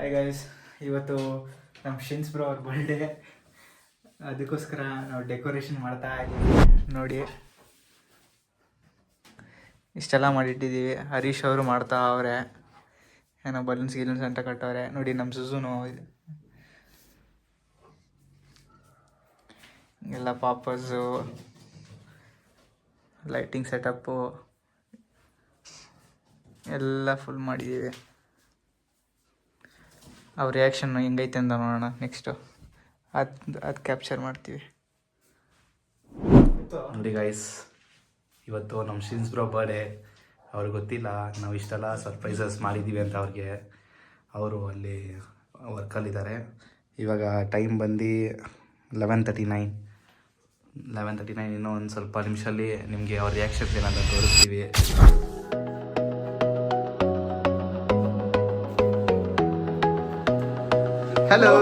Hi guys, ಇವತ್ತು ನಮ್ಮ ಶಿನ್ಸ್ bro ಅವ್ರ ಬರ್ಡೇ. ಅದಕ್ಕೋಸ್ಕರ ನಾವು ಡೆಕೋರೇಷನ್ ಮಾಡ್ತಾ ಇದ್ದೀವಿ. ನೋಡಿ ಇಷ್ಟೆಲ್ಲ ಮಾಡಿಟ್ಟಿದ್ದೀವಿ. ಹರೀಶ್ ಅವರು ಮಾಡ್ತಾ ಅವರೆ, ಏನೋ ಬಲೂನ್ಸ್ ಗಿಲೂನ್ಸ್ ಅಂತ ಕಟ್ಟವ್ರೆ. ನೋಡಿ ನಮ್ಮ ಸುಝುನು ಎಲ್ಲ ಪಾಪರ್ಸು, ಲೈಟಿಂಗ್ ಸೆಟಪ್ಪು ಎಲ್ಲ ಫುಲ್ ಮಾಡಿದ್ದೀವಿ. ಅವ್ರ ರಿಯಾಕ್ಷನ್ ಹೆಂಗೈತೆ ಅಂತ ನೋಡೋಣ. ನೆಕ್ಸ್ಟು ಅದು ಕ್ಯಾಪ್ಚರ್ ಮಾಡ್ತೀವಿ. ನೋಡಿ ಗೈಸ್, ಇವತ್ತು ನಮ್ಮ ಶಿನ್ಸ್ ಬ್ರೋ ಬರ್ಡೇ. ಅವ್ರಿಗೆ ಗೊತ್ತಿಲ್ಲ ನಾವು ಇಷ್ಟೆಲ್ಲ ಸರ್ಪ್ರೈಸಸ್ ಮಾಡಿದ್ದೀವಿ ಅಂತ ಅವ್ರಿಗೆ. ಅವರು ಅಲ್ಲಿ ವರ್ಕಲ್ಲಿದ್ದಾರೆ. ಇವಾಗ ಟೈಮ್ ಬಂದು 11:39. ಇನ್ನೂ ಒಂದು ಸ್ವಲ್ಪ ನಿಮಿಷದಲ್ಲಿ ನಿಮಗೆ ಅವ್ರ ರಿಯಾಕ್ಷನ್ಸ್ ಏನಂತ ತೋರಿಸ್ತೀವಿ. ಹಲೋ,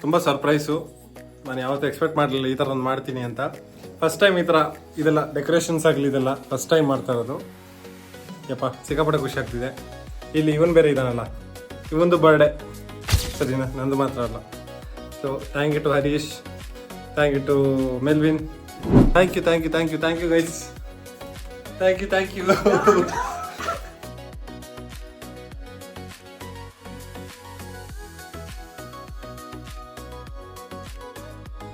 ತುಂಬ ಸರ್ಪ್ರೈಸು. ನಾನು ಯಾವತ್ತೂ ಎಕ್ಸ್ಪೆಕ್ಟ್ ಮಾಡಲಿಲ್ಲ ಈ ಥರ ಒಂದು ಮಾಡ್ತೀನಿ ಅಂತ. ಫಸ್ಟ್ ಟೈಮ್ ಈ ಥರ ಇದೆಲ್ಲ ಡೆಕೋರೇಷನ್ಸ್ ಆಗಲಿ ಇದೆಲ್ಲ ಫಸ್ಟ್ ಟೈಮ್ ಮಾಡ್ತಾ ಇರೋದು. ಯಪ್ಪ ಸಿಕ್ಕಾಪಟ್ಟೆ ಖುಷಿ ಆಗ್ತಿದೆ. ಇಲ್ಲಿ ಇವನ್ ಬೇರೆ ಇದ್ದಾನಲ್ಲ, ಇವೊಂದು ಬರ್ಡೇ ಸರಿನಾ, ನಂದು ಮಾತ್ರ ಅಲ್ಲ. So thank you to Harish, thank you to Melvin, thank you guys, thank you